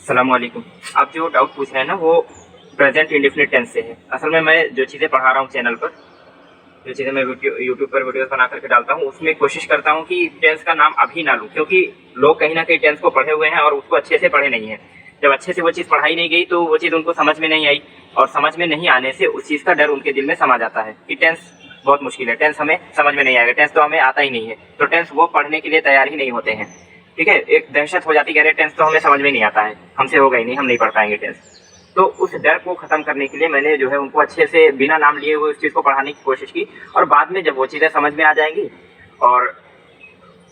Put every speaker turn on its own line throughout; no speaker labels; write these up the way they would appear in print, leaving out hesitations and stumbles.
अस्सलामुअलैकुम। आप जो डाउट पूछ रहे हैं ना वो प्रेजेंट इंडेफिनिट टेंस से है। असल में मैं जो चीज़ें पढ़ा रहा हूँ चैनल पर, जो चीज़ें मैं यूट्यूब पर वीडियोस बना करके डालता हूँ, उसमें कोशिश करता हूँ कि टेंस का नाम अभी ना लूँ, क्योंकि लोग कहीं ना कहीं टेंस को पढ़े हुए हैं और उसको अच्छे से पढ़े नहीं है। जब अच्छे से वो चीज़ पढ़ाई नहीं गई तो वो चीज़ उनको समझ में नहीं आई, और समझ में नहीं आने से उस चीज़ का डर उनके दिल में समा जाता है कि टेंस बहुत मुश्किल है, टेंस हमें समझ में नहीं आएगा, टेंस तो हमें आता ही नहीं है, तो टेंस वो पढ़ने के लिए तैयार ही नहीं होते हैं। ठीक है, एक दहशत हो जाती है, अरे टेंस तो हमें समझ में नहीं आता है, हमसे होगा ही नहीं, हम नहीं पढ़ पाएंगे टेंस। तो उस डर को खत्म करने के लिए मैंने जो है उनको अच्छे से बिना नाम लिए हुए उस चीज़ को पढ़ाने की कोशिश की, और बाद में जब वो चीज़ें समझ में आ जाएंगी और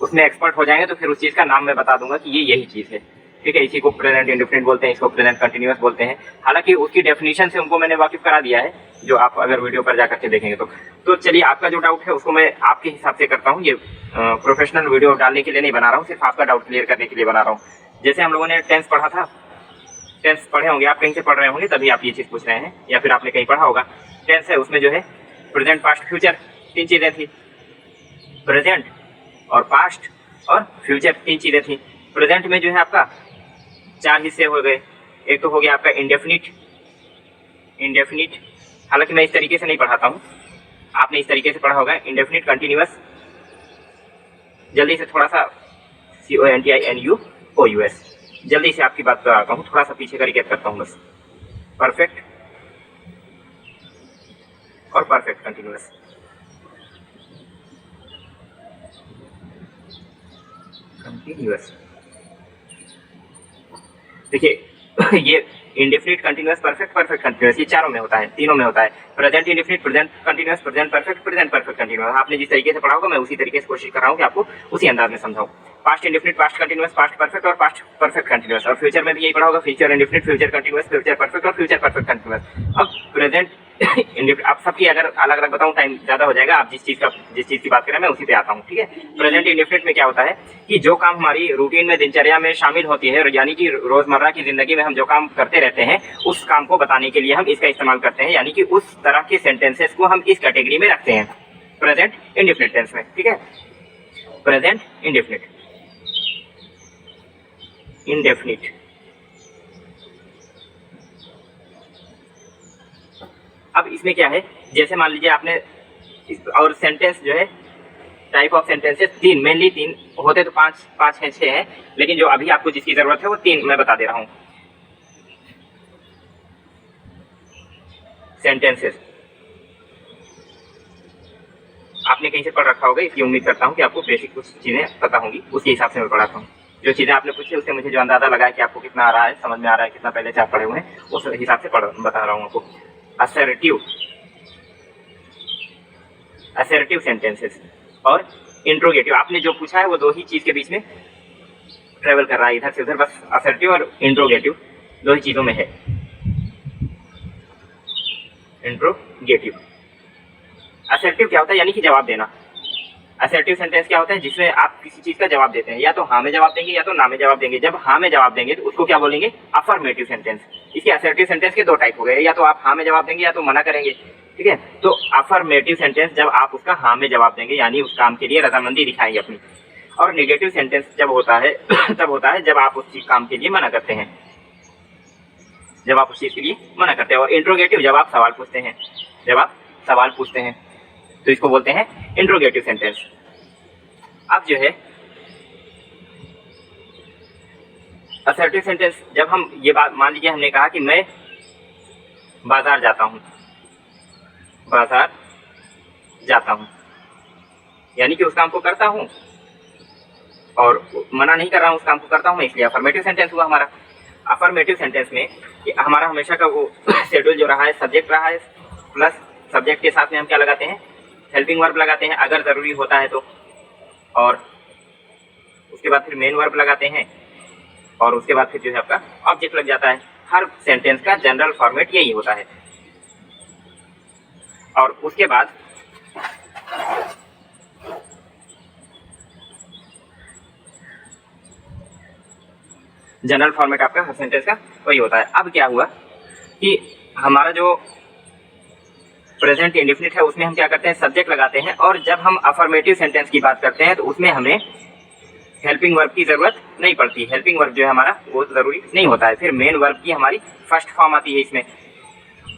उसमें एक्सपर्ट हो जाएंगे तो फिर उस चीज़ का नाम मैं बता दूंगा कि ये यही चीज़ है। ठीक है, इसी को प्रेजेंट इंडेफिनिट बोलते हैं, इसको प्रेजेंट कंटिन्यूअस बोलते हैं। हालांकि उसकी डेफिनेशन से उनको मैंने वाकिफ करा दिया है, जो आप अगर वीडियो पर जाकर के देखेंगे तो चलिए आपका जो डाउट है उसको मैं आपके हिसाब से करता हूँ। ये प्रोफेशनल वीडियो डालने के लिए नहीं बना रहा हूँ, सिर्फ आपका डाउट क्लियर करने के लिए बना रहा हूँ। जैसे हम लोगों ने टेंस पढ़ा था, टेंस पढ़े होंगे आप, कहीं से पढ़ रहे होंगे तभी आप ये चीज़ पूछ रहे हैं, या फिर आपने कहीं पढ़ा होगा। टेंस है, उसमें जो है प्रेजेंट, पास्ट, फ्यूचर तीन चीज़ें थी। प्रेजेंट और पास्ट और फ्यूचर तीन चीज़ें थी। प्रेजेंट में जो है आपका चार हिस्से हो गए। एक तो हो गया आपका इंडेफिनिट, हालांकि मैं इस तरीके से नहीं पढ़ाता हूँ, आपने इस तरीके से पढ़ा होगा। इंडेफिनिट कंटिन्यूअस, जल्दी से थोड़ा सा CONTINUOUS, जल्दी से आपकी बात कराता हूँ, थोड़ा सा पीछे का रिकैप करता हूँ बस। परफेक्ट और परफेक्ट कंटिन्यूअस। देखिए ये indefinite continuous, perfect, perfect continuous, ये चारों में होता है, तीनों में होता है। Present indefinite, present continuous, present perfect, present perfect continuous. आपने जिस तरीके से पढ़ा होगा मैं उसी तरीके से कोशिश कर रहा हूँ कि आपको उसी अंदाज में समझाऊं। Past indefinite, past continuous, past perfect और पास्ट परफेक्ट कंटिन्यूअस। और फ्यूचर में भी यही पढ़ा होगा, future indefinite, future continuous, future perfect और फ्यूचर परफेक्ट कंटिन्यूअस। अब प्रेजेंट इंडेफिनिट, आप सबकी अगर अलग अलग बताऊं टाइम ज्यादा हो जाएगा, आप जिस चीज की बात करें मैं उसी पे आता हूँ। ठीक है, प्रेजेंट इंडेफिनिट में क्या होता है कि जो काम हमारी रूटीन में, दिनचर्या में शामिल होती है, यानी कि रोजमर्रा की जिंदगी में हम जो काम करते रहते हैं उस काम को बताने के लिए हम इसका इस्तेमाल करते हैं, यानी कि उस तरह के सेंटेंसेस को हम इस कैटेगरी में रखते हैं प्रेजेंट इंडेफिनिट टेंस में। ठीक है, प्रेजेंट इंडेफिनिट, इंडेफिनिट। अब इसमें क्या है, जैसे मान लीजिए आपने और सेंटेंस जो है, टाइप ऑफ सेंटेंसेस तीन, मेनली तीन होते तो पांच है, छह है, लेकिन जो अभी आपको जिसकी जरूरत है वो तीन मैं बता दे रहा हूं। सेंटेंसेस आपने कहीं से पढ़ रखा होगा, इसकी उम्मीद करता हूं कि आपको बेसिक कुछ चीजें पता होंगी, उसी हिसाब से मैं पढ़ाता हूँ। जो चीजें आपने पूछी उससे मुझे जो अंदाजा लगा है कि आपको कितना आ रहा है, समझ में आ रहा है, कितना पहले से आप पढ़े हुए हैं, उस हिसाब से बता रहा हूँ आपको। असर्टिव सेंटेंसेस और इंट्रोगेटिव, आपने जो पूछा है वो दो ही चीज के बीच में ट्रेवल कर रहा है, इधर से उधर, बस असर्टिव और इंट्रोगेटिव दो ही चीजों में है। इंट्रोगेटिव, असर्टिव क्या होता है, यानी कि जवाब देना। असर्टिव सेंटेंस क्या होता है, जिसमें आप किसी चीज का जवाब देते हैं, या तो हाँ में जवाब देंगे या तो ना में जवाब देंगे। जब हाँ में जवाब देंगे तो उसको क्या बोलेंगे, अफर्मेटिव सेंटेंस। इसके असर्टिव सेंटेंस के दो टाइप हो गए, या तो आप हाँ में जवाब देंगे या तो मना करेंगे। ठीक है, तो अफर्मेटिव सेंटेंस जब आप उसका हाँ में जवाब देंगे, यानी उस काम के लिए रजामंदी दिखाएंगे अपनी। और नेगेटिव सेंटेंस जब होता है तब होता है जब आप उस चीज काम के लिए मना करते हैं, जब आप उस चीज के लिए मना करते हैं। और इंट्रोगेटिव जब आप सवाल पूछते हैं, जब आप सवाल पूछते हैं तो इसको बोलते हैं इंट्रोगेटिव सेंटेंस। अब जो है असर्टिव सेंटेंस, जब हम ये बात मान लीजिए हमने कहा कि मैं बाजार जाता हूं, बाजार जाता हूं, यानी कि उस काम को करता हूं और मना नहीं कर रहा हूं, उस काम को करता हूं मैं, इसलिए अफर्मेटिव सेंटेंस हुआ हमारा। अफर्मेटिव सेंटेंस में हमारा हमेशा का वो शेड्यूल जो रहा है, सब्जेक्ट रहा है, प्लस सब्जेक्ट के साथ में हम क्या लगाते हैं, हेल्पिंग वर्ब लगाते हैं अगर जरूरी होता है तो, और उसके बाद फिर मेन वर्ब लगाते हैं, और उसके बाद फिर जो है आपका ऑब्जेक्ट लग जाता है। हर सेंटेंस का जनरल फॉर्मेट यही होता है। और उसके बाद जनरल फॉर्मेट आपका हर सेंटेंस का वही होता है। अब क्या हुआ कि हमारा जो प्रेजेंट इंडेफिनिट है उसमें हम क्या करते हैं, सब्जेक्ट लगाते हैं, और जब हम अफर्मेटिव सेंटेंस की बात करते हैं तो उसमें हमें हेल्पिंग वर्ब की जरूरत नहीं पड़ती, हेल्पिंग वर्ब जो है हमारा वो जरूरी नहीं होता है। फिर मेन वर्ब की हमारी फर्स्ट फॉर्म आती है इसमें,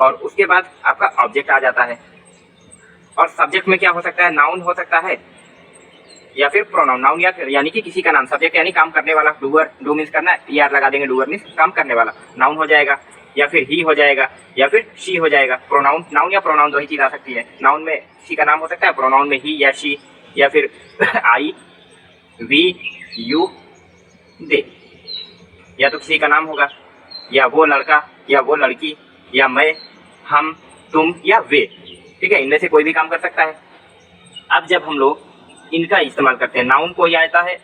और उसके बाद आपका ऑब्जेक्ट आ जाता है। और सब्जेक्ट में क्या हो सकता है, नाउन हो सकता है या फिर प्रोनाउन। नाउन या यानी कि किसी का नाम, सब्जेक्ट यानी काम करने वाला, डूअर, डू मीन्स करना, ईआर लगा देंगे, डूअर मीन्स काम करने वाला, नाउन हो जाएगा, या फिर ही हो जाएगा, या फिर शी हो जाएगा। प्रोनाउन, नाउन या प्रोनाउन दो ही चीज आ सकती है। नाउन में शी का नाम हो सकता है, प्रोनाउन में ही या शी, या फिर आई, वी, यू, दे। या तो किसी का नाम होगा, या वो लड़का, या वो लड़की, या मैं, हम, तुम, या वे। ठीक है, इनमें से कोई भी काम कर सकता है। अब जब हम लोग इनका इस्तेमाल करते हैं, नाउन कोई आता है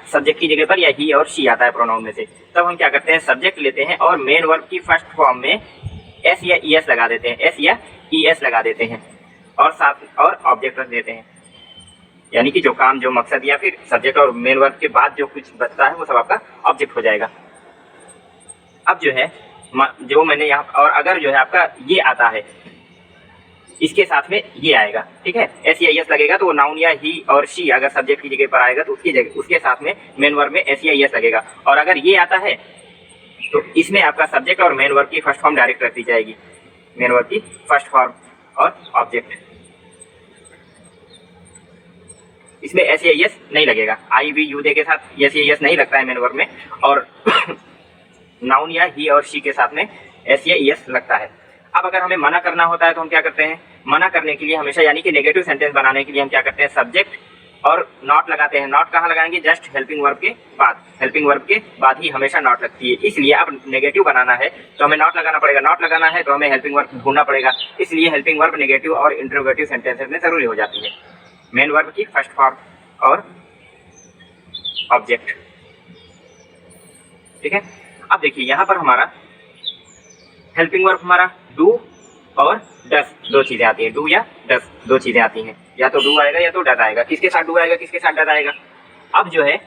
सब्जेक्ट की जगह पर, या ही और शी आता है प्रोनाउन में से, तब हम क्या करते हैं, सब्जेक्ट लेते हैं और मेन वर्ब की फर्स्ट फॉर्म में एस या ई एस लगा देते हैं, एस या ई एस लगा देते हैं, और साथ और ऑब्जेक्ट रख देते हैं। यानी कि जो काम, जो मकसद, या फिर सब्जेक्ट और मेन वर्ब के बाद जो कुछ बचता है वो सब आपका ऑब्जेक्ट हो जाएगा। अब जो है जो मैंने यहाँ, और अगर जो है आपका ये आता है, इसके साथ में ये आएगा, ठीक है, एस या एस लगेगा, तो वो नाउन या ही और शी अगर सब्जेक्ट की जगह पर आएगा तो उसकी जगह, उसके साथ में मेन वर्ब में एस या एस लगेगा। और अगर ये आता है तो इसमें आपका सब्जेक्ट और मेन वर्ब की फर्स्ट फॉर्म डायरेक्ट रख दी जाएगी, मेन वर्ब की फर्स्ट फॉर्म और ऑब्जेक्ट। इसमें एस या एस नहीं लगेगा, आई, वी, यू, दे के साथ एस या एस नहीं लगता है मेन वर्ब में, और नाउन या ही और शी के साथ में एस या एस लगता है। अब अगर हमें मना करना होता है तो हम क्या करते हैं, मना करने के लिए हमेशा, यानी कि नेगेटिव सेंटेंस बनाने के लिए हम क्या करते हैं, सब्जेक्ट और नॉट लगाते हैं। नॉट कहाँ लगाएंगे, जस्ट हेल्पिंग वर्ब के बाद, हेल्पिंग वर्ब के बाद ही हमेशा नॉट लगती है। इसलिए अब नेगेटिव बनाना है तो हमें नॉट लगाना पड़ेगा, नॉट लगाना है तो हमें हेल्पिंग वर्ब ढूंढना पड़ेगा। इसलिए हेल्पिंग वर्ब नेगेटिव और इंटरोगेटिव सेंटेंसेस में जरूरी हो जाती है, मेन वर्ब की फर्स्ट फॉर्म और ऑब्जेक्ट। ठीक है, अब देखिए यहाँ पर हमारा हेल्पिंग वर्ब हमारा डू और डस दो चीजें आती हैं, डू या डस दो चीजें आती हैं, या तो डू आएगा या तो डस आएगा। किसके साथ डू आएगा, किसके साथ डस आएगा। अब जो है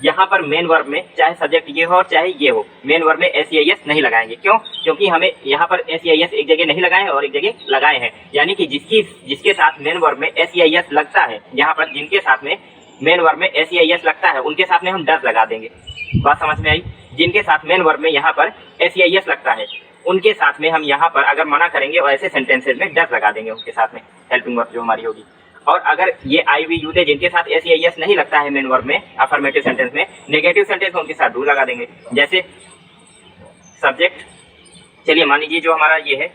यहाँ पर मेन वर्ब में चाहे सब्जेक्ट ये हो और चाहे ये हो, मेन वर्ब में एस या एस नहीं लगाएंगे। क्यों, क्योंकि हमें यहाँ पर एस या एस एक जगह नहीं लगाए हैं और एक जगह लगाए हैं। यानी कि जिसके साथ मेन वर्ब में एस या एस लगता है, यहाँ पर जिनके साथ में मेन वर्ब में एस या एस लगता है उनके साथ में हम डस लगा देंगे। बात समझ में आई। जिनके साथ मेन वर्ब में यहाँ पर एस या एस लगता है उनके साथ में हम यहाँ पर अगर मना करेंगे और ऐसे सेंटेंसेस में डस लगा देंगे उनके साथ में, हेल्पिंग वर्ब जो हमारी होगी। और अगर ये आई, वी, यू, दे जिनके साथ एस या एस नहीं लगता है मेन वर्ब में, अफर्मेटिव सेंटेंस में, नेगेटिव सेंटेंस में उनके साथ डू लगा देंगे। जैसे सब्जेक्ट, चलिए मान लीजिए जो हमारा ये है,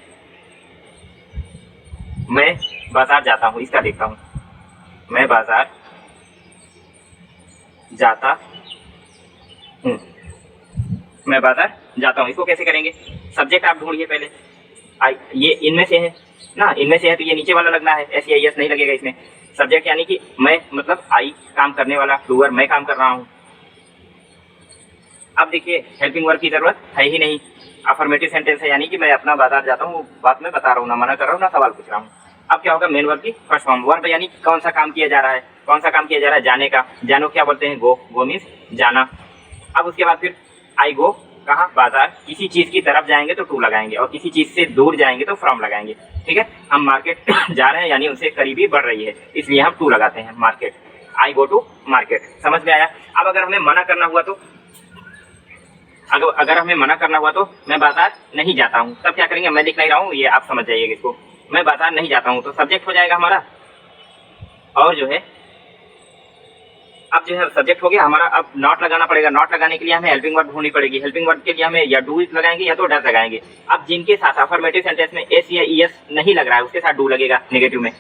मैं बाजार जाता हूँ, इसका देखता हूँ, मैं बाजार जाता हूँ, मैं बाजार जाता हूँ। इसको कैसे करेंगे, सब्जेक्ट आप ढूंढिए पहले, ये इनमें से है ना, इनमें से है तो ये नीचे वाला लगना है, एस या एस नहीं लगेगा इसमें। सब्जेक्ट यानी कि मैं, मतलब आई, काम करने वाला, डूअर, मैं काम कर रहा हूँ। अब देखिए हेल्पिंग वर्ब की जरूरत है ही नहीं, अफर्मेटिव सेंटेंस है, यानी कि मैं अपना बाजार जाता हूँ, बात में बता रहा हूँ, ना मना कर रहा हूँ ना सवाल पूछ रहा हूँ। अब क्या होगा, मेन वर्ब की फर्स्ट फॉर्म, वर्ब यानी कि कौन सा काम किया जा रहा है, कौन सा काम किया जा रहा है, जाने का, जानो क्या बोलते हैं, गो, गो मीन्स जाना। अब उसके बाद फिर आई गो, कहाँ, बाजार, किसी चीज की तरफ जाएंगे तो टू लगाएंगे और किसी चीज से दूर जाएंगे तो फ्रॉम लगाएंगे। ठीक है, हम मार्केट जा रहे हैं यानी उनसे करीबी बढ़ रही है, इसलिए हम टू लगाते हैं, market, I go to market. समझ में आया। अब अगर हमें मना करना हुआ तो, अगर हमें मना करना हुआ तो मैं बाजार नहीं जाता हूँ, तब क्या करेंगे, मैं लिख नहीं रहा हूँ, ये आप समझ जाइएगा इसको, मैं बाजार नहीं जाता हूँ, तो सब्जेक्ट हो जाएगा हमारा, और जो है अब जो है सब्जेक्ट हो गया हमारा। अब नॉट लगाना पड़ेगा, नॉट लगाने के लिए हमें हेल्पिंग वर्ब ढूंढनी पड़ेगी, हेल्पिंग वर्ब के लिए हमें या डू लगाएंगे या तो डस लगाएंगे। अब जिनके साथ अफर्मेटिव सेंटेंस में एस या ई एस नहीं लग रहा है उसके साथ डू लगेगा नेगेटिव में,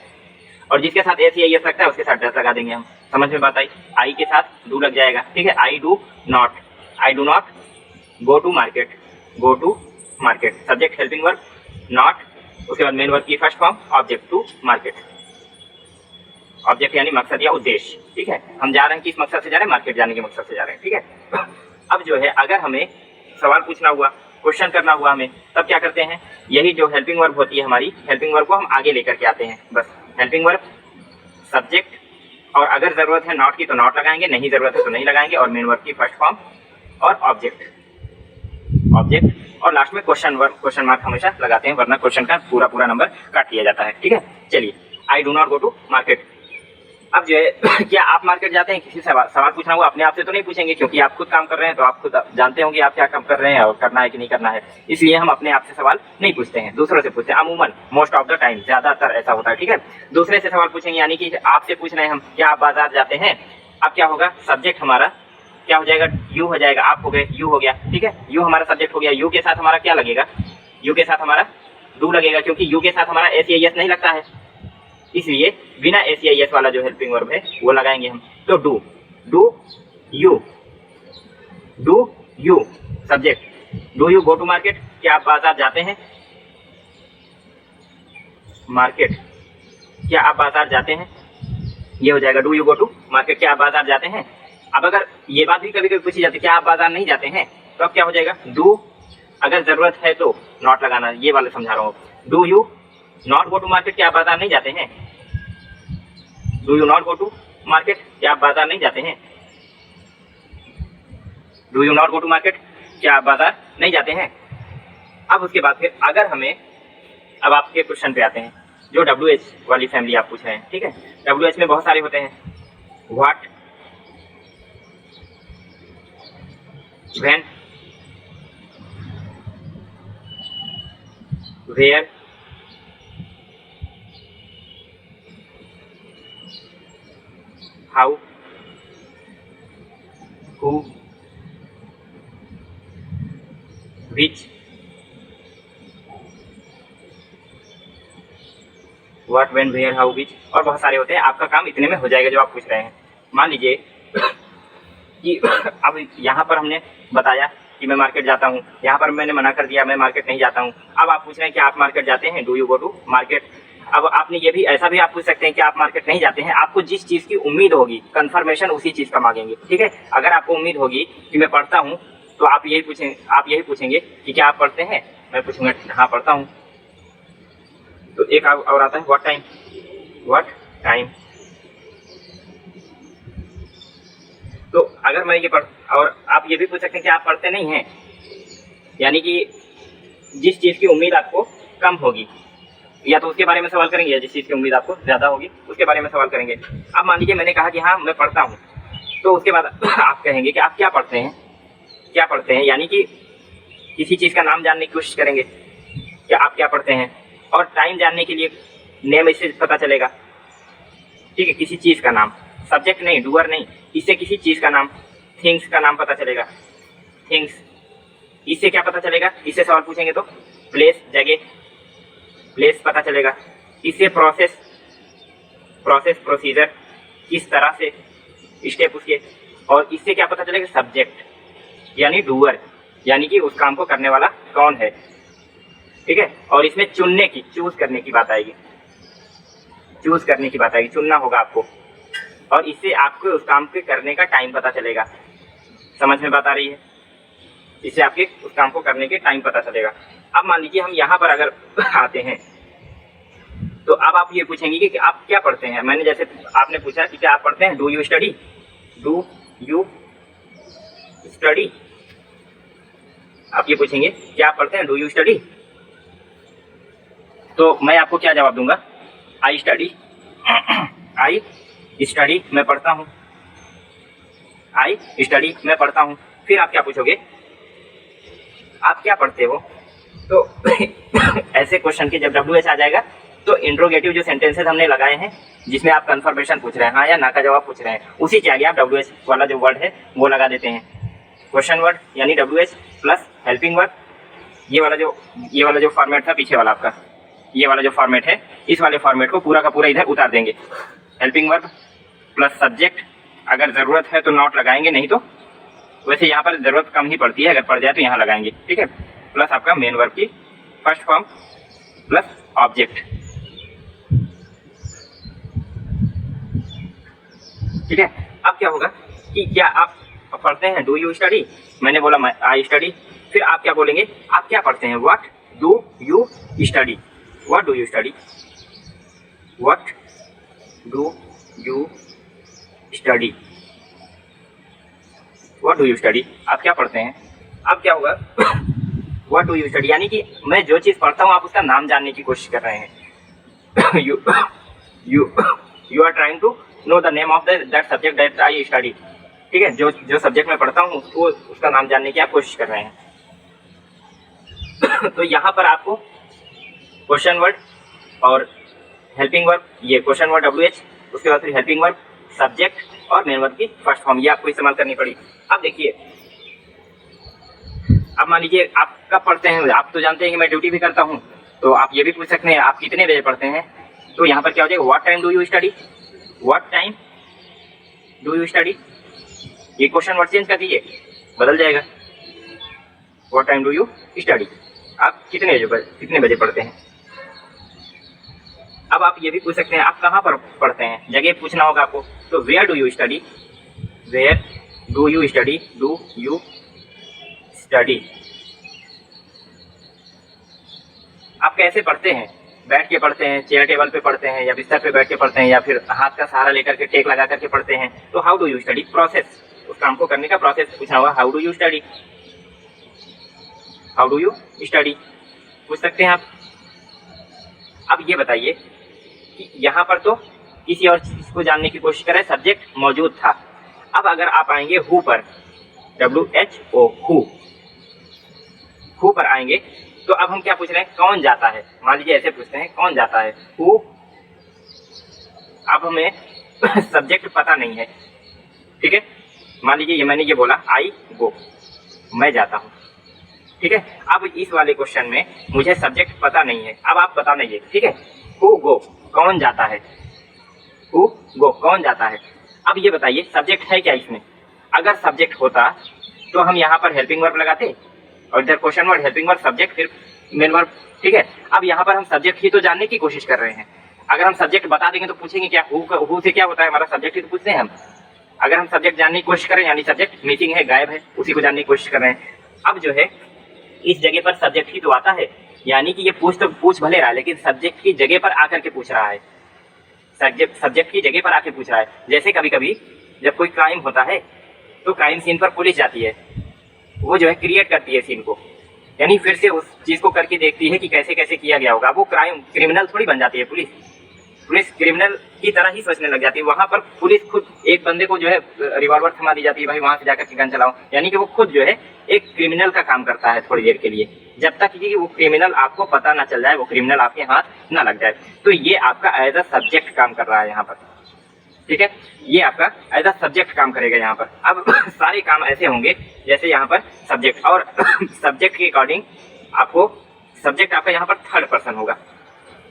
और जिसके साथ एस या ई एस लगता है उसके साथ डस लगा देंगे हम। समझ में बात आई। आई के साथ डू लग जाएगा, ठीक है, I do not, I do not go to market, go to market, subject helping verb not, उसके बाद मेन वर्ब की first form object to market, object यानी मकसद या उद्देश्य। ठीक है, हम जा रहे हैं किस मकसद से जा रहे हैं, मार्केट जाने के मकसद से जा रहे हैं। ठीक है, अब जो है अगर हमें सवाल पूछना हुआ, क्वेश्चन करना हुआ हमें, तब क्या करते हैं, यही जो हेल्पिंग वर्ब होती है हमारी, हेल्पिंग वर्ब को हम आगे लेकर के आते हैं। बस हेल्पिंग वर्ब, सब्जेक्ट, और अगर जरूरत है नॉट की तो नॉट लगाएंगे, नहीं जरूरत है तो नहीं लगाएंगे, और मेन वर्ब की फर्स्ट फॉर्म और ऑब्जेक्ट, ऑब्जेक्ट, और लास्ट में क्वेश्चन वर्ब, क्वेश्चन मार्क हमेशा लगाते हैं, वरना क्वेश्चन का पूरा नंबर काट लिया जाता है। ठीक है, चलिए, I do not go to market. अब जो है क्या आप मार्केट जाते हैं, किसी से सवाल पूछना होगा, अपने आप से तो नहीं पूछेंगे क्योंकि आप खुद काम कर रहे हैं, तो आप खुद जानते होंगे आप क्या काम कर रहे हैं और करना है कि नहीं करना है, इसलिए हम अपने आप से सवाल नहीं पूछते हैं, दूसरों से पूछते हैं। अमूमन मोस्ट ऑफ द टाइम, ज्यादातर ऐसा होता है, ठीक है। दूसरे से सवाल पूछेंगे, यानी कि आपसे पूछ रहे हैं हम, क्या आप बाजार जाते हैं। अब क्या होगा, सब्जेक्ट हमारा क्या हो जाएगा, यू हो जाएगा, आप हो गए, यू हो गया, ठीक है। यू हमारा सब्जेक्ट हो गया, यू के साथ हमारा क्या लगेगा, यू के साथ हमारा डू लगेगा, क्योंकि यू के साथ हमारा एस नहीं लगता है, इसलिए बिना एस वाला जो हेल्पिंग वर्ब है वो लगाएंगे हम। तो do, do you subject. Do you go to market, क्या आप बाजार जाते हैं। मार्केट, क्या आप बाजार जाते हैं, ये हो जाएगा do you go to market, क्या आप बाजार जाते हैं। अब अगर ये बात भी कभी कभी पूछी जाती है, क्या आप बाजार नहीं जाते हैं, तो अब क्या हो जाएगा, डू अगर जरूरत है तो नॉट लगाना, ये वाले समझा रहा हूँ। Do you not go to market, क्या आप बाजार नहीं जाते हैं। Do you not go to market, क्या आप बाजार नहीं जाते हैं। Do you not go to market, क्या आप बाजार नहीं जाते हैं। अब उसके बाद फिर अगर हमें, अब आपके क्वेश्चन पे आते हैं, जो WH वाली फैमिली आप पूछ रहे हैं, ठीक है। WH में बहुत सारे होते हैं, what, when, where, how, who, which, what, when, where, how, which, और बहुत सारे होते हैं। आपका काम इतने में हो जाएगा जो आप पूछ रहे हैं। मान लीजिए कि अब यहाँ पर हमने बताया कि मैं मार्केट जाता हूँ, यहाँ पर मैंने मना कर दिया मैं मार्केट नहीं जाता हूँ। अब आप पूछ रहे हैं कि आप मार्केट जाते हैं, do you go to market. अब आपने ये भी ऐसा भी आप पूछ सकते हैं कि आप मार्केट नहीं जाते हैं। आपको जिस चीज़ की उम्मीद होगी, कंफर्मेशन उसी चीज़ का मांगेंगे, ठीक है। अगर आपको उम्मीद होगी कि मैं पढ़ता हूँ, तो आप यही पूछेंगे कि क्या आप पढ़ते हैं। मैं पूछूंगा हाँ पढ़ता हूँ। तो एक और आता है व्हाट टाइम, व्हाट टाइम। तो अगर मैं ये और आप ये भी पूछ सकते हैं कि आप पढ़ते नहीं हैं, यानी कि जिस चीज़ की उम्मीद आपको कम होगी, या तो उसके बारे में सवाल करेंगे, या जिस चीज़ की उम्मीद आपको ज़्यादा होगी उसके बारे में सवाल करेंगे। अब मान लीजिए मैंने कहा कि हाँ मैं पढ़ता हूँ, तो उसके बाद आप कहेंगे कि आप क्या पढ़ते हैं, क्या पढ़ते हैं, यानी कि किसी चीज़ का नाम जानने की कोशिश करेंगे कि आप क्या पढ़ते हैं। और टाइम जानने के लिए नेम इससे पता चलेगा, ठीक है, किसी चीज़ का नाम, सब्जेक्ट नहीं, डूअर नहीं, इससे किसी चीज़ का नाम, थिंग्स का नाम पता चलेगा, थिंग्स। इससे क्या पता चलेगा, इससे सवाल पूछेंगे तो प्लेस, जगह, प्लेस पता चलेगा। इससे प्रोसेस, प्रोसीजर, किस तरह से, स्टेप उसके। और इससे क्या पता चलेगा, सब्जेक्ट यानी डूअर, यानी कि उस काम को करने वाला कौन है, ठीक है। और इसमें चुनने की, चूज करने की बात आएगी, चूज करने की बात आएगी, चुनना होगा आपको। और इससे आपको उस काम के करने का टाइम पता चलेगा। समझ में बात आ रही है, इससे आपके उस काम को करने के टाइम पता चलेगा। अब मान लीजिए हम यहाँ पर अगर आते हैं, तो अब आप ये पूछेंगे कि आप क्या पढ़ते हैं। मैंने जैसे आपने पूछा कि क्या आप पढ़ते हैं, do you study, do you study. आप ये पूछेंगे क्या आप पढ़ते हैं, डू यू स्टडी। तो मैं आपको क्या जवाब दूंगा, आई स्टडी, आई स्टडी, मैं पढ़ता हूँ, आई स्टडी, मैं पढ़ता हूँ। फिर आप क्या पूछोगे, आप क्या पढ़ते हो। तो ऐसे क्वेश्चन के जब WH आ जाएगा, तो इंट्रोगेटिव जो सेंटेंसेस हमने लगाए हैं, जिसमें आप कंफर्मेशन पूछ रहे हैं, हाँ या ना का जवाब पूछ रहे हैं, उसी के आगे आप WH वाला जो वर्ड है वो लगा देते हैं। क्वेश्चन वर्ड यानी WH प्लस हेल्पिंग वर्ड। ये वाला जो फॉर्मेट था पीछे वाला आपका, ये वाला जो फॉर्मेट है, इस वाले फॉर्मेट को पूरा का पूरा इधर उतार देंगे। हेल्पिंग वर्ब प्लस सब्जेक्ट, अगर ज़रूरत है तो नॉट लगाएंगे, नहीं तो वैसे यहाँ पर ज़रूरत कम ही पड़ती है, अगर पड़ जाए तो यहाँ लगाएंगे, ठीक है। प्लस आपका मेन वर्ब की फर्स्ट फॉर्म प्लस ऑब्जेक्ट, ठीक है। अब क्या होगा कि क्या आप पढ़ते हैं, डू यू स्टडी। मैंने बोला आई स्टडी। फिर आप क्या बोलेंगे, आप क्या पढ़ते हैं, what do you study, what do you study, what do you study, what do you study, आप क्या पढ़ते हैं। अब क्या होगा, व्हाट डू यू स्टडी, यानी कि मैं जो चीज़ पढ़ता हूँ आप उसका नाम जानने की कोशिश कर रहे हैं। You are trying to know the name of that subject that I study. ठीक है, जो सब्जेक्ट मैं पढ़ता हूँ वो उसका नाम जानने की आप कोशिश कर रहे हैं। तो यहाँ पर आपको क्वेश्चन वर्ड और हेल्पिंग वर्ब, ये क्वेश्चन वर्ड WH, उसके बाद फिर हेल्पिंग वर्ब, सब्जेक्ट और मेन वर्ब की फर्स्ट फॉर्म, ये आपको इस्तेमाल करनी पड़ी। अब देखिए, अब मान लीजिए आप कब पढ़ते हैं, आप तो जानते हैं कि मैं ड्यूटी भी करता हूँ, तो आप ये भी पूछ सकते हैं आप कितने बजे पढ़ते हैं। तो यहाँ पर क्या हो जाएगा, what time do you study, what time do you study, ये क्वेश्चन वर्ड चेंज कर दीजिए, बदल जाएगा। What time do you study, आप कितने बजे पढ़ते हैं। अब आप ये भी पूछ सकते हैं आप कहाँ पर पढ़ते हैं, जगह पूछना होगा आपको। तो where do you study, where do you study, do you study, आप कैसे पढ़ते हैं, बैठ के पढ़ते हैं, चेयर टेबल पे पढ़ते हैं, या बिस्तर पे बैठ के पढ़ते हैं, या फिर हाथ का सहारा लेकर के टेक लगा करके पढ़ते हैं। तो how do you study, process, उस काम को करने का प्रोसेस पूछना होगा। How do you study, how do you study पूछ सकते हैं आप। अब ये बताइए कि यहाँ पर तो किसी और चीज को जानने की कोशिश करें, सब्जेक्ट मौजूद था। अब अगर आप आएंगे हु पर, WHO, हु पर आएंगे, तो अब हम क्या पूछ रहे हैं, कौन जाता है। मान लीजिए ऐसे पूछते हैं, कौन जाता है, हु। अब हमें सब्जेक्ट पता नहीं है, ठीक है। मान लीजिए मैंने ये बोला आई गो, मैं जाता हूँ, ठीक है। अब इस वाले क्वेश्चन में मुझे सब्जेक्ट पता नहीं है, अब आप बता दीजिए, ठीक है। हु गो, कौन जाता है, हु गो, कौन जाता है। अब ये बताइए सब्जेक्ट है क्या इसमें। अगर सब्जेक्ट होता तो हम यहाँ पर हेल्पिंग वर्ब लगाते, और इधर question word, helping verb, subject, फिर मेन वर्ब, ठीक है। अब यहाँ पर हम सब्जेक्ट ही तो जानने की कोशिश कर रहे हैं। अगर हम सब्जेक्ट बता देंगे तो पूछेंगे क्या, हु से क्या होता है, हमारा सब्जेक्ट ही तो पूछते हैं हम। अगर हम सब्जेक्ट जानने की कोशिश करें, यानी सब्जेक्ट मिसिंग है, गायब है, उसी को जानने की कोशिश कर रहे हैं। अब जो है इस जगह पर सब्जेक्ट ही तो आता है, यानी कि ये पूछ भले रहा है, लेकिन सब्जेक्ट की जगह पर आकर के पूछ रहा है, सब्जेक्ट की जगह पर आकर पूछ रहा है। जैसे कभी कभी जब कोई क्राइम होता है तो क्राइम सीन पर पुलिस जाती है, वो जो है क्रिएट करती है सीन को, यानी फिर से उस चीज को करके देखती है कि कैसे कैसे किया गया होगा। वो क्रिमिनल थोड़ी बन जाती है, पुलिस क्रिमिनल की तरह ही सोचने लग जाती है। वहां पर पुलिस खुद एक बंदे को जो है रिवॉल्वर थमा दी जाती है, भाई वहां से जाकर के गन चलाओ, यानी कि वो खुद जो है एक क्रिमिनल का काम करता है थोड़ी देर के लिए, जब तक कि वो क्रिमिनल आपको पता ना चल जाए, वो क्रिमिनल आपके हाथ ना लग जाए। तो ये आपका एज अ सब्जेक्ट काम कर रहा है यहाँ पर, ठीक है। ये आपका एज अ सब्जेक्ट काम करेगा यहाँ पर। अब सारे काम ऐसे होंगे जैसे यहाँ पर सब्जेक्ट, और सब्जेक्ट के अकॉर्डिंग आपको सब्जेक्ट आपका यहाँ पर थर्ड पर्सन होगा।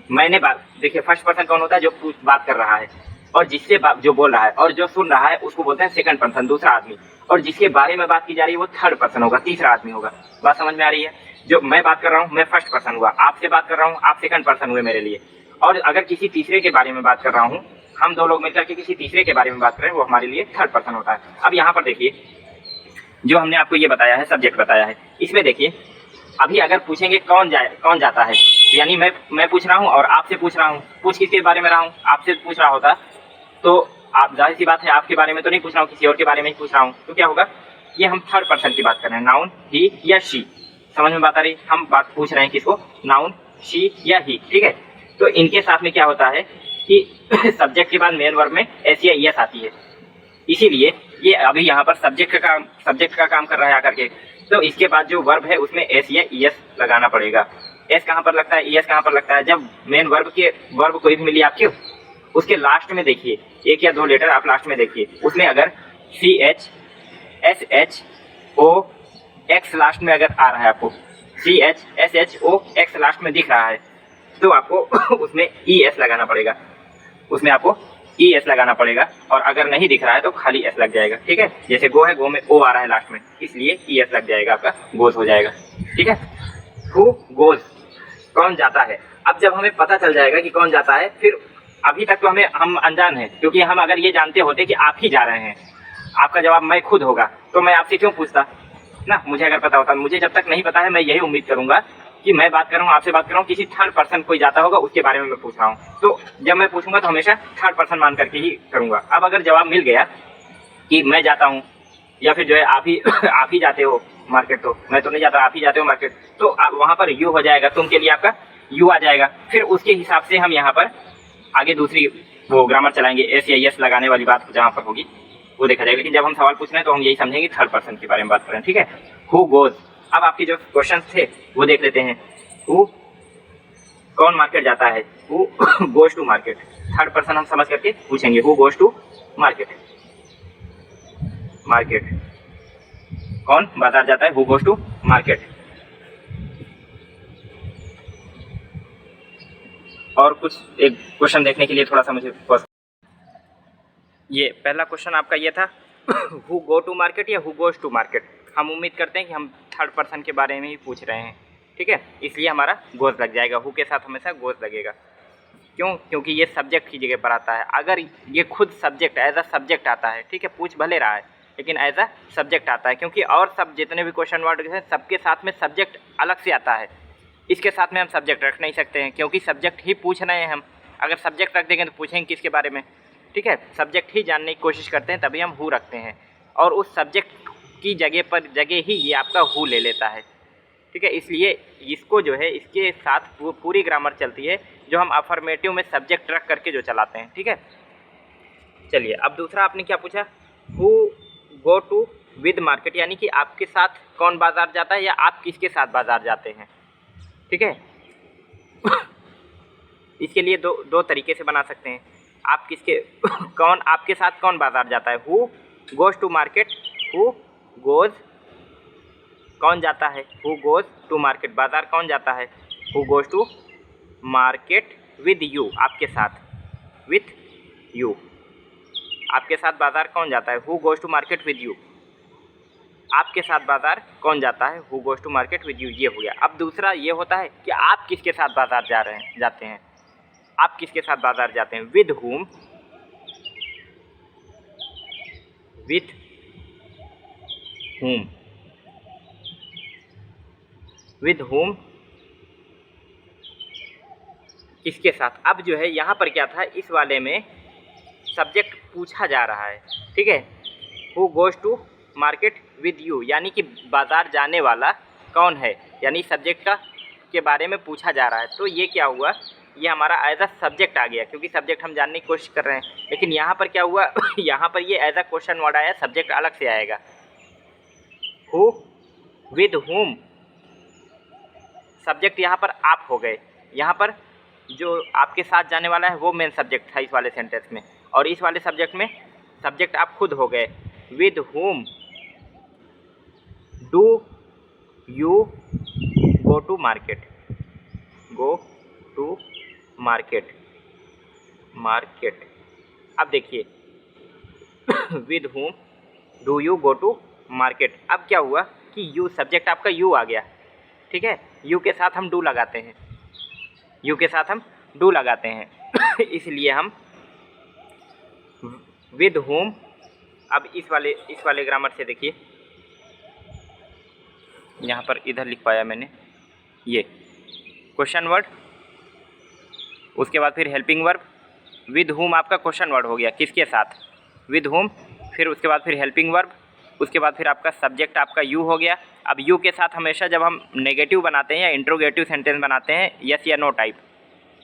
मैंने बात देखिए, फर्स्ट पर्सन कौन होता है, जो बात कर रहा है, और जिससे जो बोल रहा है और जो सुन रहा है उसको बोलते हैं सेकंड पर्सन, दूसरा आदमी, और जिसके बारे में बात की जा रही है वो थर्ड पर्सन होगा, तीसरा आदमी होगा। बात समझ में आ रही है। जो मैं बात कर रहा हूँ मैं फर्स्ट पर्सन हुआ, आपसे बात कर रहा हूँ आप सेकंड पर्सन हुए मेरे लिए, और अगर किसी तीसरे के बारे में बात कर रहा हूँ, हम दो लोग मिलकर के किसी तीसरे के बारे में बात करें, वो हमारे लिए थर्ड पर्सन होता है। अब यहाँ पर देखिए, जो हमने आपको ये बताया है, सब्जेक्ट बताया है, इसमें देखिए अभी अगर पूछेंगे कौन जाता है, यानी मैं पूछ रहा हूँ और आपसे पूछ रहा हूँ, पूछ किसके बारे में रहा हूँ, आपसे पूछ रहा होता, तो आप जाहिर सी बात है आपके बारे में तो नहीं पूछ रहा हूँ, किसी और के बारे में ही पूछ रहा हूँ, तो क्या होगा, ये हम थर्ड पर्सन की बात कर रहे हैं, नाउन ही या शी। समझ में बात आ रही, हम बात पूछ रहे हैं किसको, नाउन, शी या ही, ठीक है। तो इनके साथ में क्या होता है कि सब्जेक्ट के बाद मेन वर्ब में एस या ईएस आती है, इसीलिए ये अभी यहाँ पर सब्जेक्ट का काम कर रहा है आकर के, तो इसके बाद जो वर्ब है उसमें एस या ईएस लगाना पड़ेगा। एस कहाँ पर लगता है, ईएस कहाँ पर लगता है, जब मेन वर्ब कोई भी मिली आपके, उसके लास्ट में देखिए, एक या दो लेटर आप लास्ट में देखिए, उसमें अगर CH SH OX लास्ट में अगर आ रहा है, आपको CH SH OX लास्ट में दिख रहा है, तो आपको उसमें ES लगाना पड़ेगा, उसमें आपको ES लगाना पड़ेगा, और अगर नहीं दिख रहा है तो खाली S लग जाएगा, ठीक है। जैसे गो है, गो में O आ रहा है लास्ट में, इसलिए ES लग जाएगा, आपका गोज हो जाएगा, ठीक है। हु गोज, कौन जाता है। अब जब हमें पता चल जाएगा कि कौन जाता है, फिर अभी तक तो हम अनजान हैं, क्योंकि हम अगर ये जानते होते कि आप ही जा रहे हैं, आपका जवाब मैं खुद होगा, तो मैं आपसे क्यों पूछता ना। मुझे अगर पता होता, मुझे जब तक नहीं पता है मैं यही उम्मीद करूंगा कि मैं बात कर रहा हूँ, आपसे बात कर रहा हूँ, किसी थर्ड पर्सन कोई जाता होगा उसके बारे में मैं पूछ रहा हूँ, तो जब मैं पूछूंगा तो हमेशा थर्ड पर्सन मान करके ही करूंगा। अब अगर जवाब मिल गया कि मैं जाता हूँ, या फिर जो है आप ही जाते हो मार्केट, तो मैं तो नहीं जाता, आप ही जाते हो मार्केट, तो वहां पर यू हो जाएगा, तुम के लिए आपका यू आ जाएगा। फिर उसके हिसाब से हम यहाँ पर आगे दूसरी वो ग्रामर चलाएंगे, एस या यस लगाने वाली बात जहाँ पर होगी वो देखा जाएगा। लेकिन जब हम सवाल पूछ रहे हैं तो हम यही समझेंगे थर्ड पर्सन के बारे में बात कर रहे हैं, ठीक है। हु गोज, अब आपके जो क्वेश्चन थे वो देख लेते हैं। हु, कौन मार्केट जाता है, who goes to market. Third person हम समझ करके पूछेंगे, who goes to market. Market, कौन बाजार जाता है, हु गोज टू मार्केट। और कुछ एक क्वेश्चन देखने के लिए थोड़ा सा मुझे ये पहला क्वेश्चन आपका ये था हु गो टू मार्केट या हु गोज टू मार्केट। हम उम्मीद करते हैं कि हम थर्ड पर्सन के बारे में ही पूछ रहे हैं, ठीक है, इसलिए हमारा गोज लग जाएगा, हु के साथ हमेशा गोज लगेगा। क्यों? क्योंकि ये सब्जेक्ट की जगह पर आता है। अगर ये खुद सब्जेक्ट एज अ सब्जेक्ट आता है, ठीक है, पूछ भले रहा है लेकिन एज अ सब्जेक्ट आता है, क्योंकि और सब जितने भी क्वेश्चन वर्ड हैं सबके साथ में सब्जेक्ट अलग से आता है। इसके साथ में हम सब्जेक्ट रख नहीं सकते हैं क्योंकि सब्जेक्ट ही पूछ रहे हैं हम। अगर सब्जेक्ट रख देंगे तो पूछेंगे किसके बारे में, ठीक है। सब्जेक्ट ही जानने की कोशिश करते हैं तभी हम हु रखते हैं, और उस सब्जेक्ट की जगह ही ये आपका हु ले लेता है, ठीक है। इसलिए इसको जो है इसके साथ पूरी ग्रामर चलती है जो हम अफर्मेटिव में सब्जेक्ट रख करके जो चलाते हैं, ठीक है। चलिए अब दूसरा आपने क्या पूछा, who go to with market, यानी कि आपके साथ कौन बाजार जाता है या आप किसके साथ बाजार जाते हैं, ठीक है। इसके लिए दो तरीके से बना सकते हैं। आप किसके कौन आपके साथ कौन बाजार जाता है, who goes to market, who goes कौन जाता है, हु गोज टू मार्केट बाजार कौन जाता है, who goes to market with you, आपके साथ, विथ यू, आपके साथ बाजार कौन जाता है, who goes to market with you, आपके साथ बाजार कौन जाता है, who goes to market with you, ये हो गया। अब दूसरा ये होता है कि आप किसके साथ बाजार जाते हैं, आप किसके साथ बाजार जाते हैं, with whom, with whom, with whom, किसके साथ। अब जो है यहाँ पर क्या था, इस वाले में सब्जेक्ट पूछा जा रहा है, ठीक है, who goes to market with you, यानी कि बाजार जाने वाला कौन है, यानी सब्जेक्ट का के बारे में पूछा जा रहा है। तो ये क्या हुआ, ये हमारा एज अ सब्जेक्ट आ गया क्योंकि सब्जेक्ट हम जानने की कोशिश कर रहे हैं। लेकिन यहाँ पर क्या हुआ यहाँ पर ये एज अ क्वेश्चन वर्ड आया, सब्जेक्ट अलग से आएगा। हु विद हुम, सब्जेक्ट यहाँ पर आप हो गए, यहाँ पर जो आपके साथ जाने वाला है वो मेन सब्जेक्ट था इस वाले सेंटेंस में, और इस वाले सब्जेक्ट में सब्जेक्ट आप खुद हो गए। With whom do you go to market, go to market, market. अब देखिए with whom do you go to market. अब क्या हुआ कि यू, सब्जेक्ट आपका यू आ गया, ठीक है, यू के साथ हम डू लगाते हैं, यू के साथ हम डू लगाते हैं इसलिए हम विद हुम। अब इस वाले ग्रामर से देखिए, यहाँ पर इधर लिख पाया मैंने, ये क्वेश्चन वर्ड, उसके बाद फिर हेल्पिंग वर्ब, विद हुम आपका क्वेश्चन वर्ड हो गया, किसके साथ, विद हुम, फिर उसके बाद फिर हेल्पिंग वर्ब, उसके बाद फिर आपका सब्जेक्ट आपका यू हो गया। अब यू के साथ हमेशा जब हम नेगेटिव बनाते हैं या इंट्रोगेटिव सेंटेंस बनाते हैं, यस या नो टाइप,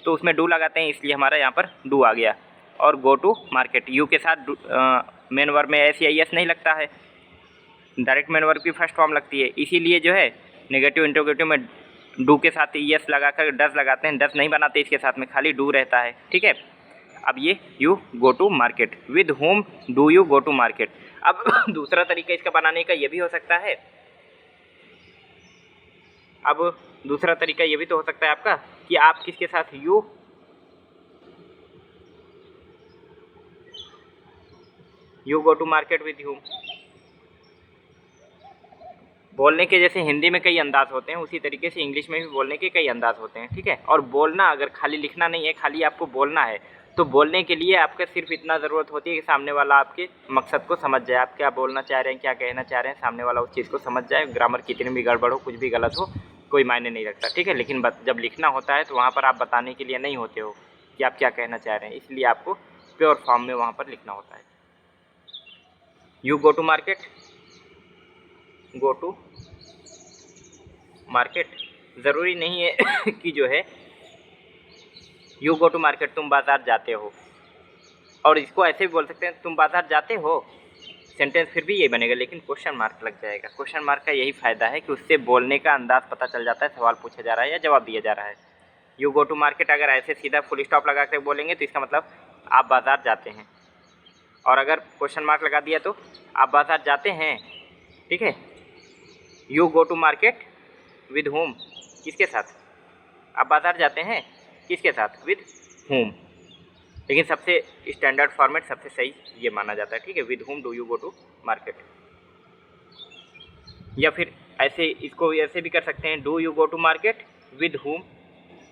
तो उसमें डू लगाते हैं, इसलिए हमारा यहाँ पर डू आ गया। और गो टू मार्केट, यू के साथ मेन वर्ब में एस या यस नहीं लगता है, डायरेक्ट मेन वर्ब की फर्स्ट फॉर्म लगती है, इसीलिए जो है नेगेटिव इंट्रोगेटिव में डू के साथ यस लगाकर डस लगाते हैं, डस नहीं बनाते, इसके साथ में खाली डू रहता है, ठीक है। अब ये you go to market, with whom do you go to market. अब दूसरा तरीका इसका बनाने का ये भी हो सकता है, अब दूसरा तरीका ये भी तो हो सकता है आपका कि आप किसके साथ, you go to market with you. बोलने के जैसे हिंदी में कई अंदाज होते हैं, उसी तरीके से इंग्लिश में भी बोलने के कई अंदाज होते हैं, ठीक है। और बोलना, अगर खाली लिखना नहीं है, खाली आपको बोलना है, तो बोलने के लिए आपका सिर्फ इतना ज़रूरत होती है कि सामने वाला आपके मकसद को समझ जाए, आप क्या बोलना चाह रहे हैं, क्या कहना चाह रहे हैं, सामने वाला उस चीज़ को समझ जाए। ग्रामर कितनी भी गड़बड़ हो, कुछ भी गलत हो, कोई मायने नहीं रखता, ठीक है। लेकिन जब लिखना होता है तो वहाँ पर आप बताने के लिए नहीं होते हो कि आप क्या कहना चाह रहे हैं, इसलिए आपको प्योर फॉर्म में वहाँ पर लिखना होता है। You go to market, go to market, ज़रूरी नहीं है कि जो है यू गो टू मार्केट तुम बाज़ार जाते हो, और इसको ऐसे भी बोल सकते हैं तुम बाजार जाते हो, सेंटेंस फिर भी यही बनेगा लेकिन क्वेश्चन मार्क लग जाएगा। क्वेश्चन मार्क का यही फ़ायदा है कि उससे बोलने का अंदाज़ पता चल जाता है, सवाल पूछा जा रहा है या जवाब दिया जा रहा है। यू गो टू मार्केट अगर ऐसे सीधा फुल स्टॉप लगा कर बोलेंगे तो इसका मतलब आप बाज़ार जाते हैं, और अगर क्वेश्चन मार्क लगा दिया तो आप बाज़ार जाते हैं, ठीक है। You go to market with whom, किसके साथ, आप बाज़ार जाते हैं किसके साथ, विद होम। लेकिन सबसे स्टैंडर्ड फॉर्मेट सबसे सही ये माना जाता है, ठीक है, with whom do you go to market. या फिर ऐसे इसको ऐसे भी कर सकते हैं, do you go to market with whom,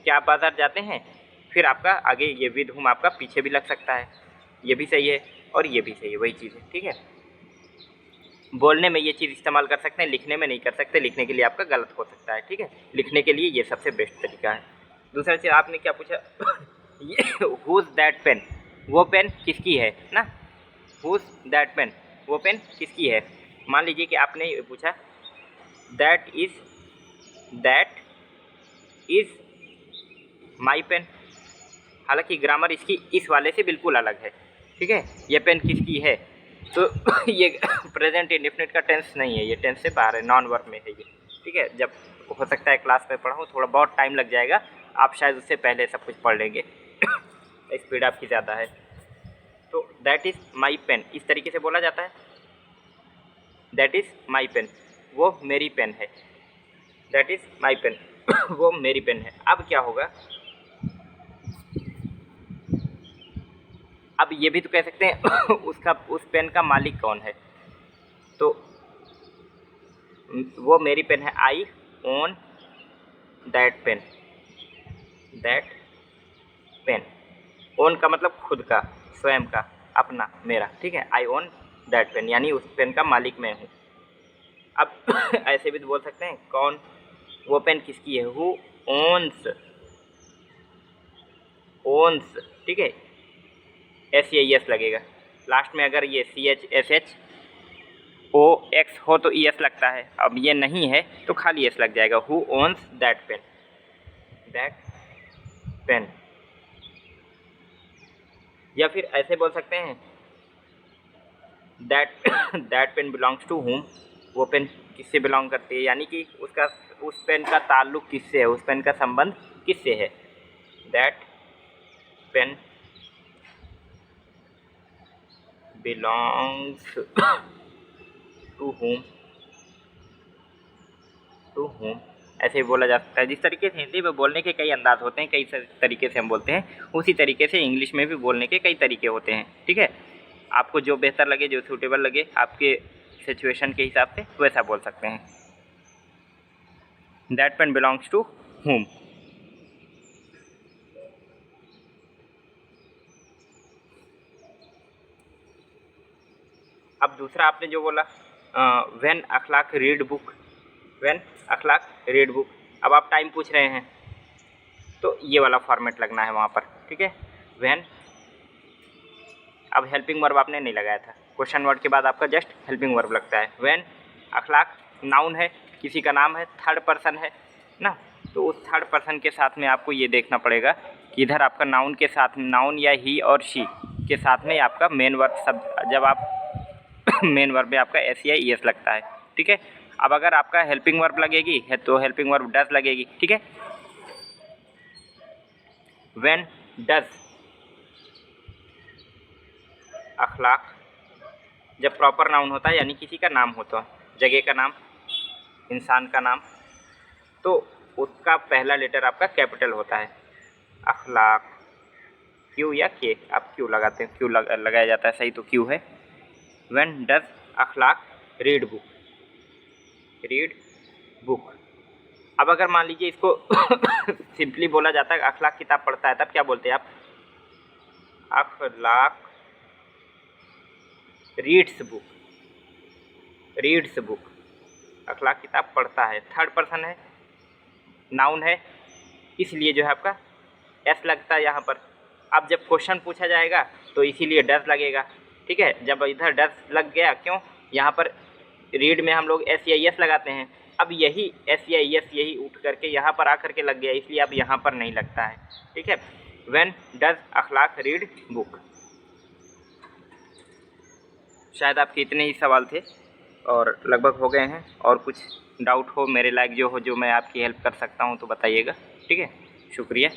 क्या आप बाज़ार जाते हैं, फिर आपका आगे ये विद होम आपका पीछे भी लग सकता है, ये भी सही है और ये भी सही है, वही चीज़ है, ठीक है। बोलने में ये चीज़ इस्तेमाल कर सकते हैं, लिखने में नहीं कर सकते, लिखने के लिए आपका गलत हो सकता है, ठीक है। लिखने के लिए ये सबसे बेस्ट तरीका है। दूसरा चीज़ आपने क्या पूछा ये हुज दैट पेन, वो पेन किसकी है ना, हुज दैट पेन, वो पेन किसकी है। मान लीजिए कि आपने पूछा दैट इज़ माई पेन, हालांकि ग्रामर इसकी इस वाले से बिल्कुल अलग है, ठीक है। ये पेन किसकी है, तो ये प्रेजेंट इंडेफिनिट का टेंस नहीं है, ये टेंस से बाहर है, नॉन वर्ब में है ये, ठीक है। जब हो सकता है क्लास में पढ़ाऊँ, थोड़ा बहुत टाइम लग जाएगा, आप शायद उससे पहले सब कुछ पढ़ लेंगे स्पीड आपकी ज़्यादा है। तो दैट इज़ माई पेन इस तरीके से बोला जाता है, दैट इज़ माई पेन, वो मेरी पेन है, दैट इज़ माई पेन वो मेरी पेन है। अब क्या होगा, अब ये भी तो कह सकते हैं उसका उस पेन का मालिक कौन है, तो वो मेरी पेन है, I own that pen, that pen, own का मतलब खुद का, स्वयं का, अपना, मेरा, ठीक है। आई ओन दैट पेन यानी उस पेन का मालिक मैं हूँ। अब ऐसे भी तो बोल सकते हैं कौन, वो पेन किसकी है, हु ओन्स, ठीक है, SAES लगेगा लास्ट में। अगर ये CHSHOX हो तो ES लगता है, अब ये नहीं है तो खाली S लग जाएगा, who owns that pen, that pen. या फिर ऐसे बोल सकते हैं that pen belongs to whom, वो पेन किससे बिलोंग करती है, यानी कि उसका उस पेन का ताल्लुक किससे है, उस पेन का संबंध किससे है, that pen belongs to whom, ऐसे ही बोला जा सकता है। जिस तरीके से हिंदी में बोलने के कई अंदाज होते हैं, कई तरीके से हम बोलते हैं, उसी तरीके से इंग्लिश में भी बोलने के कई तरीके होते हैं, ठीक है। आपको जो बेहतर लगे, जो सूटेबल लगे आपके सिचुएशन के हिसाब से, वैसा बोल सकते हैं। That pen belongs to whom. अब दूसरा आपने जो बोला when Akhlaq read book, when Akhlaq read book, अब आप टाइम पूछ रहे हैं तो ये वाला फॉर्मेट लगना है वहाँ पर, ठीक है। व्हेन, अब हेल्पिंग वर्ब आपने नहीं लगाया था, क्वेश्चन वर्ड के बाद आपका जस्ट हेल्पिंग वर्ब लगता है। व्हेन अखलाक नाउन है, किसी का नाम है, थर्ड पर्सन है ना, तो उस थर्ड पर्सन के साथ में आपको ये देखना पड़ेगा कि इधर आपका नाउन के साथ, नाउन या ही और शी के साथ में आपका मेन वर्ब शब्द, जब आप मेन वर्ब में आपका एस या ई एस लगता है, ठीक है। अब अगर आपका हेल्पिंग वर्ब लगेगी है तो हेल्पिंग वर्ब डज लगेगी, ठीक है। व्हेन डज अखलाक, जब प्रॉपर नाउन होता है यानी किसी का नाम होता है, जगह का नाम, इंसान का नाम, तो उसका पहला लेटर आपका कैपिटल होता है। अखलाक, क्यू या के, आप क्यू लगाते हैं, क्यू लगाया जाता है, सही तो क्यू है। When does Akhlaq read book, read book. अब अगर मान लीजिए इसको सिंपली बोला जाता है अखलाक किताब पढ़ता है, तब क्या बोलते हैं आप, अखलाक रीड्स बुक, रीड्स बुक, अखलाक किताब पढ़ता है, थर्ड पर्सन है, नाउन है, इसलिए जो है आपका एस लगता है यहाँ पर। अब जब क्वेश्चन पूछा जाएगा तो इसीलिए डज लगेगा, ठीक है। जब इधर डज लग गया, क्यों, यहाँ पर रीड में हम लोग एस या एस लगाते हैं, अब यही एस या एस यही उठ करके यहाँ पर आकर के लग गया, इसलिए अब यहाँ पर नहीं लगता है, ठीक है। When does Akhlaq read book. शायद आपके इतने ही सवाल थे और लगभग हो गए हैं। और कुछ डाउट हो मेरे लायक जो हो, जो मैं आपकी हेल्प कर सकता हूँ तो बताइएगा। ठीक है, शुक्रिया।